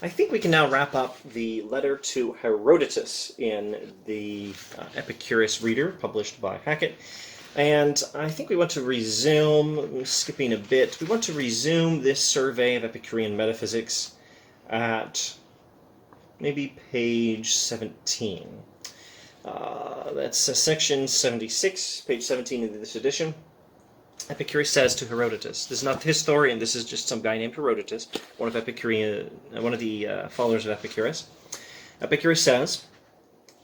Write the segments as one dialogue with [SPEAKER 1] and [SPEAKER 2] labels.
[SPEAKER 1] I think we can now wrap up the letter to Herodotus in the Epicurus Reader, published by Hackett. And I think we want to resume, skipping a bit, we want to resume this survey of Epicurean metaphysics at maybe page 17. That's section 76, page 17 in this edition. Epicurus says to Herodotus, this is not the historian, this is just some guy named Herodotus, one of the followers of Epicurus. Epicurus says,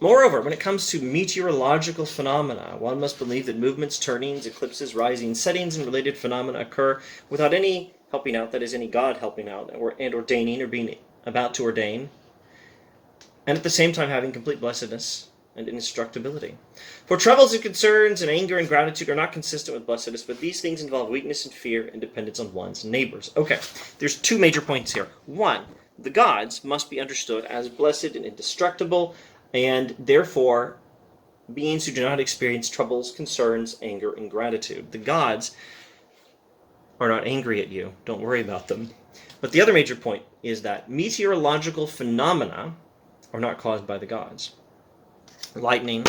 [SPEAKER 1] moreover, when it comes to meteorological phenomena, one must believe that movements, turnings, eclipses, risings, settings, and related phenomena occur without any helping out, that is, any god helping out, and ordaining, or being about to ordain, and at the same time having complete blessedness and indestructibility. For troubles and concerns and anger and gratitude are not consistent with blessedness, but these things involve weakness and fear and dependence on one's neighbors. Okay, there's two major points here. One, the gods must be understood as blessed and indestructible, and therefore beings who do not experience troubles, concerns, anger, and gratitude. The gods are not angry at you. Don't worry about them. But the other major point is that meteorological phenomena are not caused by the gods. Lightning,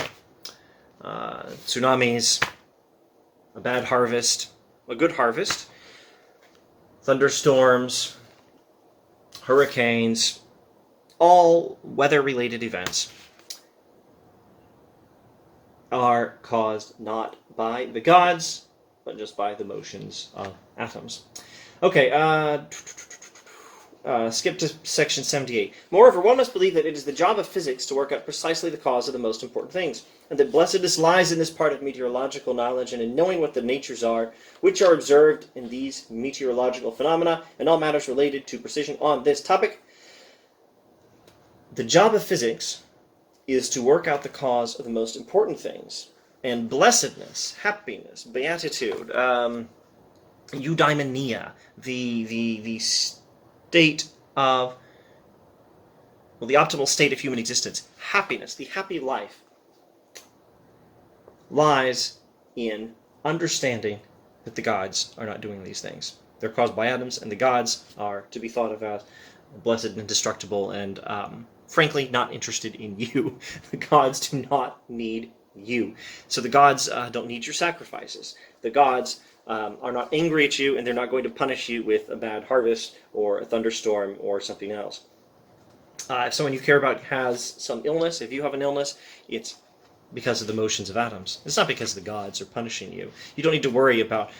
[SPEAKER 1] tsunamis, a bad harvest, a good harvest, thunderstorms, hurricanes, all weather-related events are caused not by the gods, but just by the motions of atoms. Okay, skip to section 78. Moreover, one must believe that it is the job of physics to work out precisely the cause of the most important things, and that blessedness lies in this part of meteorological knowledge and in knowing what the natures are, which are observed in these meteorological phenomena, and all matters related to precision on this topic. The job of physics is to work out the cause of the most important things, and blessedness, happiness, beatitude, eudaimonia, the state of, well, the optimal state of human existence, happiness, the happy life, lies in understanding that the gods are not doing these things. They're caused by atoms, and the gods are to be thought of as blessed and indestructible, and frankly, not interested in you. The gods do not need you. So the gods don't need your sacrifices. The gods are not angry at you, and they're not going to punish you with a bad harvest or a thunderstorm or something else. If someone you care about has some illness, if you have an illness, it's because of the motions of atoms. It's not because the gods are punishing you. You don't need to worry about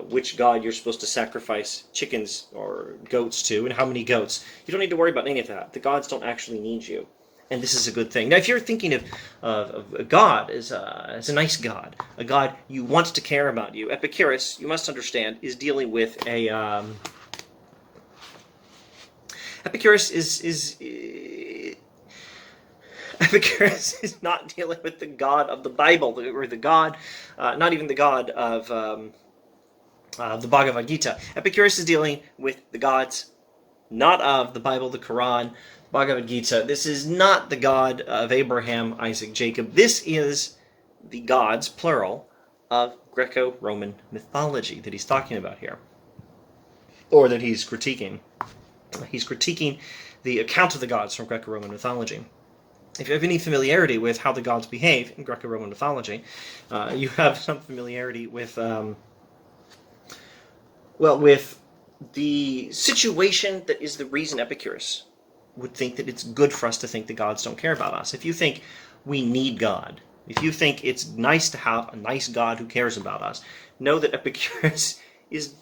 [SPEAKER 1] which god you're supposed to sacrifice chickens or goats to, and how many goats. You don't need to worry about any of that. The gods don't actually need you. And this is a good thing. Now, if you're thinking of a god as a nice god, a god you want to care about you, Epicurus, you must understand, is dealing with a... Epicurus is not dealing with the God of the Bible, or the God, not even the God of the Bhagavad Gita. Epicurus is dealing with the gods not of the Bible, the Quran, Bhagavad Gita. This is not the God of Abraham, Isaac, Jacob. This is the gods, plural, of Greco-Roman mythology that he's talking about here, or that he's critiquing. He's critiquing the account of the gods from Greco-Roman mythology. If you have any familiarity with how the gods behave in Greco-Roman mythology, you have some familiarity with, with the situation that is the reason Epicurus would think that it's good for us to think the gods don't care about us. If you think we need God, if you think it's nice to have a nice God who cares about us, know that Epicurus is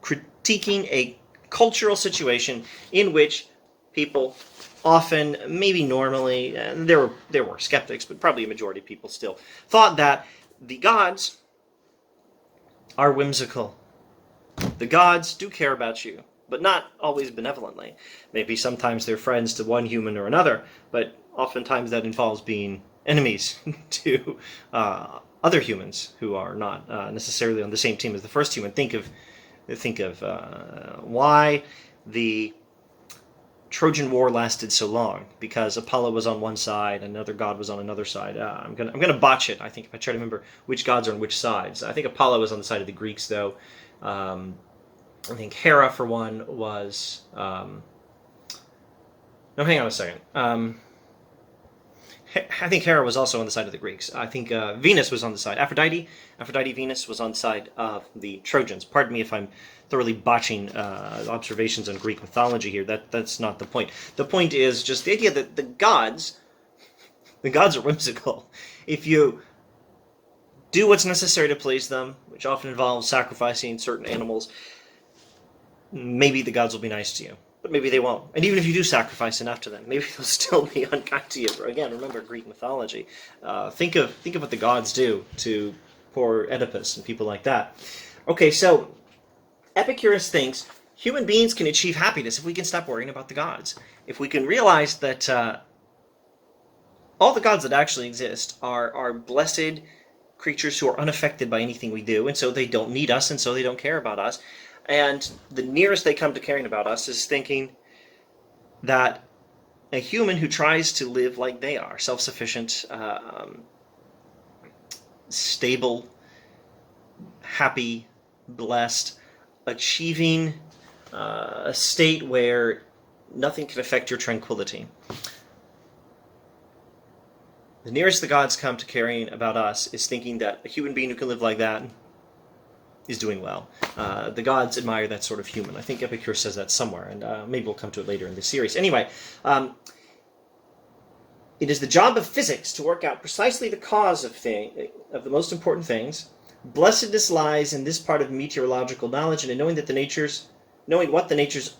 [SPEAKER 1] critiquing a cultural situation in which people often, maybe normally, and there were skeptics, but probably a majority of people still thought that the gods are whimsical. The gods do care about you, but not always benevolently. Maybe sometimes they're friends to one human or another, but oftentimes that involves being enemies to other humans who are not necessarily on the same team as the first human. Think of why the Trojan War lasted so long, because Apollo was on one side, another god was on another side. I'm gonna botch it, I think, if I try to remember which gods are on which sides. I think Apollo was on the side of the Greeks, though. I think Hera, for one, was No, hang on a second. I think Hera was also on the side of the Greeks. I think Venus was on the side. Aphrodite, Venus was on the side of the Trojans. Pardon me if I'm thoroughly botching observations on Greek mythology here. That's not the point. The point is just the idea that the gods are whimsical. If you do what's necessary to please them, which often involves sacrificing certain animals, maybe the gods will be nice to you. But maybe they won't. And even if you do sacrifice enough to them, maybe they'll still be unkind to you. Again, remember Greek mythology. Think of what the gods do to poor Oedipus and people like that. Okay, so Epicurus thinks human beings can achieve happiness if we can stop worrying about the gods. If we can realize that all the gods that actually exist are blessed creatures who are unaffected by anything we do, and so they don't need us, and so they don't care about us. And the nearest they come to caring about us is thinking that a human who tries to live like they are, self-sufficient, stable, happy, blessed, achieving a state where nothing can affect your tranquility. The nearest the gods come to caring about us is thinking that a human being who can live like that is doing well. The gods admire that sort of human. I think Epicurus says that somewhere, and maybe we'll come to it later in the series. Anyway, it is the job of physics to work out precisely the cause of the most important things. Blessedness lies in this part of meteorological knowledge, and in knowing what the natures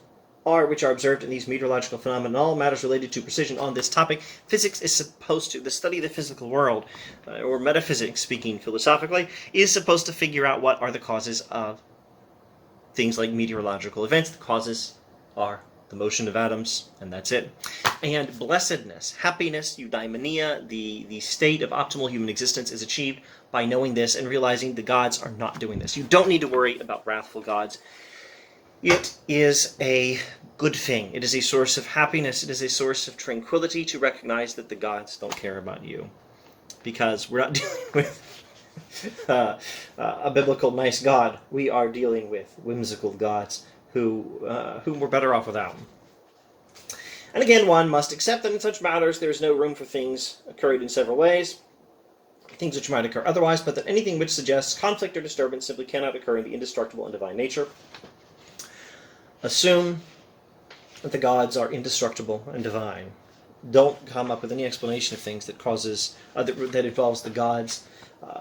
[SPEAKER 1] are which are observed in these meteorological phenomena and all matters related to precision on this topic. Physics is supposed to, the study of the physical world, or metaphysics speaking philosophically, is supposed to figure out what are the causes of things like meteorological events. The causes are the motion of atoms, and that's it. And blessedness, happiness, eudaimonia, the state of optimal human existence is achieved by knowing this and realizing the gods are not doing this. You don't need to worry about wrathful gods. It is a good thing. It is a source of happiness. It is a source of tranquility to recognize that the gods don't care about you. Because we're not dealing with a biblical nice God. We are dealing with whimsical gods whom we're better off without. And again, one must accept that in such matters there is no room for things occurring in several ways, things which might occur otherwise, but that anything which suggests conflict or disturbance simply cannot occur in the indestructible and divine nature. Assume that the gods are indestructible and divine. Don't come up with any explanation of things that causes that involves the gods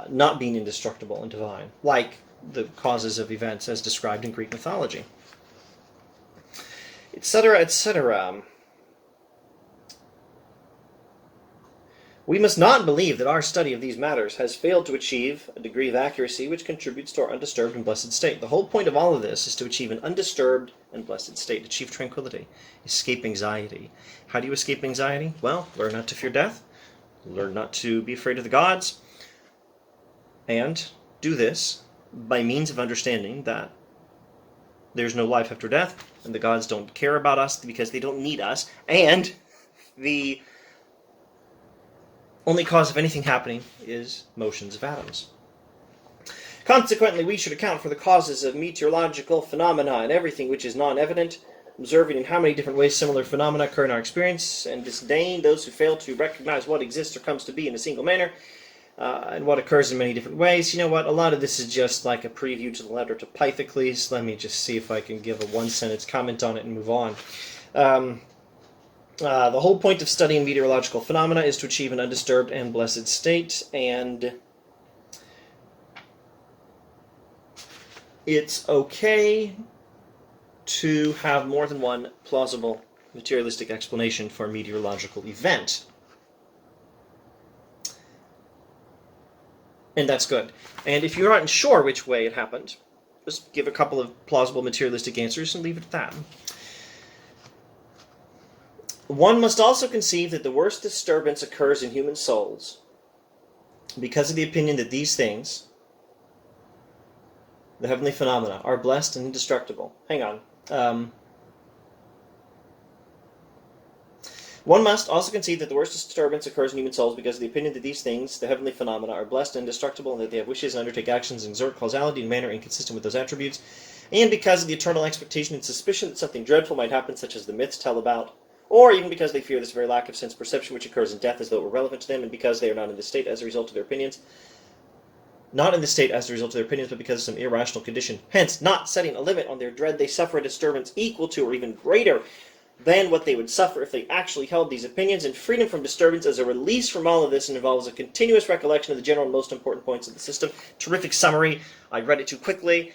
[SPEAKER 1] not being indestructible and divine, like the causes of events as described in Greek mythology, etc., etc. We must not believe that our study of these matters has failed to achieve a degree of accuracy which contributes to our undisturbed and blessed state. The whole point of all of this is to achieve an undisturbed and blessed state, achieve tranquility, escape anxiety. How do you escape anxiety? Well, learn not to fear death, learn not to be afraid of the gods, and do this by means of understanding that there's no life after death, and the gods don't care about us because they don't need us, and the only cause of anything happening is motions of atoms. Consequently, we should account for the causes of meteorological phenomena and everything which is non-evident, observing in how many different ways similar phenomena occur in our experience, and disdain those who fail to recognize what exists or comes to be in a single manner, and what occurs in many different ways. You know what? A lot of this is just like a preview to the letter to Pythocles. Let me just see if I can give a one-sentence comment on it and move on. The whole point of studying meteorological phenomena is to achieve an undisturbed and blessed state, and it's okay to have more than one plausible materialistic explanation for a meteorological event. And that's good. And if you're not sure which way it happened, just give a couple of plausible materialistic answers and leave it at that. One must also conceive that the worst disturbance occurs in human souls because of the opinion that these things, the heavenly phenomena, are blessed and indestructible. Hang on. One must also conceive that the worst disturbance occurs in human souls because of the opinion that these things, the heavenly phenomena, are blessed and indestructible, and that they have wishes and undertake actions and exert causality in a manner inconsistent with those attributes, and because of the eternal expectation and suspicion that something dreadful might happen, such as the myths tell about, or even because they fear this very lack of sense perception which occurs in death as though it were relevant to them, and because they are not in this state as a result of their opinions. Not in this state as a result of their opinions, but because of some irrational condition. Hence, not setting a limit on their dread, they suffer a disturbance equal to or even greater than what they would suffer if they actually held these opinions, and freedom from disturbance as a release from all of this and involves a continuous recollection of the general and most important points of the system. Terrific summary. I read it too quickly.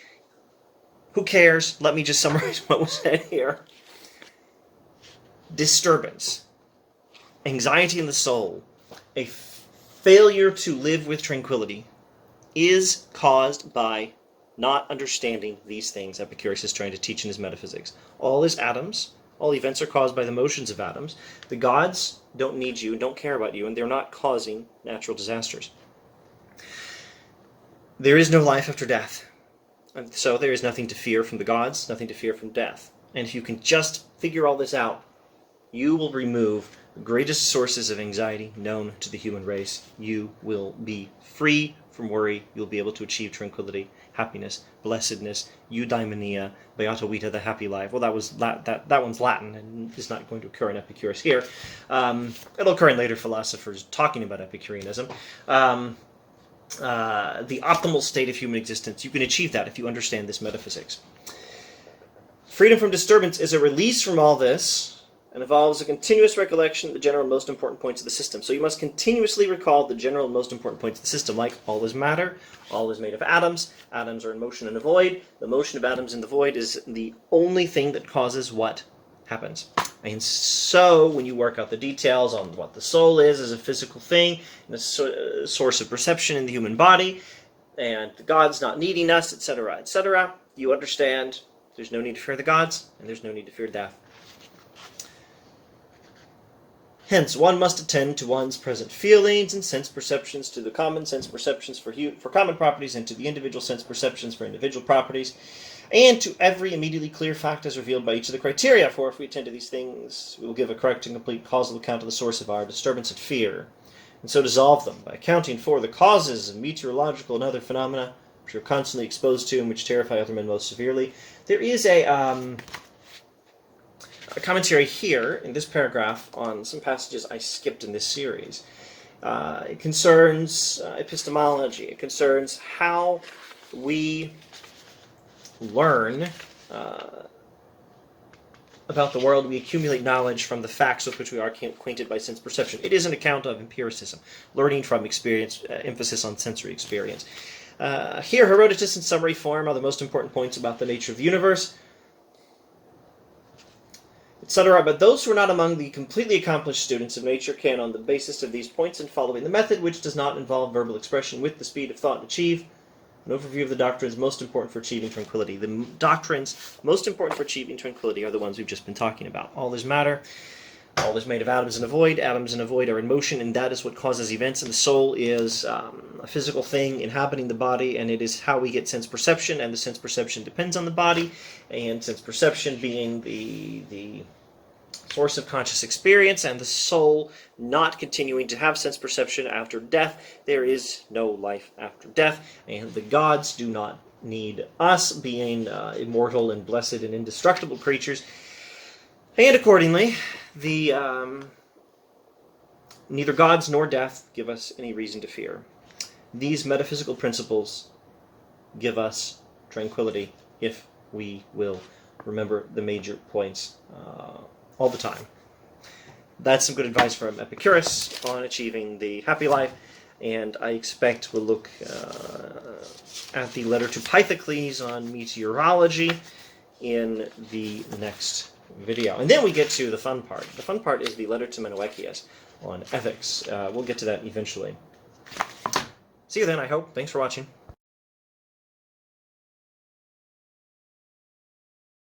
[SPEAKER 1] Who cares? Let me just summarize what was said here. Disturbance, anxiety in the soul, a failure to live with tranquility is caused by not understanding these things Epicurus is trying to teach in his Metaphysics. All is atoms. All events are caused by the motions of atoms. The gods don't need you, don't care about you, and they're not causing natural disasters. There is no life after death. And so there is nothing to fear from the gods, nothing to fear from death. And if you can just figure all this out, you will remove the greatest sources of anxiety known to the human race. You will be free from worry. You'll be able to achieve tranquility, happiness, blessedness, eudaimonia, beata vita, the happy life. Well, that one's Latin and is not going to occur in Epicurus here. It'll occur in later philosophers talking about Epicureanism. The optimal state of human existence, you can achieve that if you understand this metaphysics. Freedom from disturbance is a release from all this, and involves a continuous recollection of the general and most important points of the system. So you must continuously recall the general and most important points of the system, like all is matter, all is made of atoms, atoms are in motion in a void, the motion of atoms in the void is the only thing that causes what happens. And so when you work out the details on what the soul is as a physical thing, and a source of perception in the human body, and the gods not needing us, etc., you understand there's no need to fear the gods, and there's no need to fear death. Hence, one must attend to one's present feelings and sense perceptions, to the common sense perceptions for common properties, and to the individual sense perceptions for individual properties, and to every immediately clear fact as revealed by each of the criteria. For if we attend to these things, we will give a correct and complete causal account of the source of our disturbance and fear, and so dissolve them by accounting for the causes of meteorological and other phenomena which we are constantly exposed to and which terrify other men most severely. There is a commentary here in this paragraph on some passages I skipped in this series. It concerns epistemology. It concerns how we learn about the world. We accumulate knowledge from the facts with which we are acquainted by sense perception. It is an account of empiricism, learning from experience, emphasis on sensory experience. Here, Herodotus in summary form are the most important points about the nature of the universe, etc. But those who are not among the completely accomplished students of nature can, on the basis of these points and following the method, which does not involve verbal expression with the speed of thought, achieve an overview of the doctrines most important for achieving tranquility. The doctrines most important for achieving tranquility are the ones we've just been talking about. All is matter, all is made of atoms in a void, atoms in a void are in motion, and that is what causes events, and the soul is a physical thing inhabiting the body, and it is how we get sense perception, and the sense perception depends on the body, and sense perception being the source of conscious experience, and the soul not continuing to have sense perception after death. There is no life after death, and the gods do not need us, being immortal and blessed and indestructible creatures. And accordingly, neither gods nor death give us any reason to fear. These metaphysical principles give us tranquility if we will remember the major points all the time. That's some good advice from Epicurus on achieving the happy life, and I expect we'll look at the letter to Pythocles on meteorology in the next video. And then we get to the fun part. The fun part is the letter to Mennoecius on ethics. We'll get to that eventually. See you then, I hope. Thanks for watching.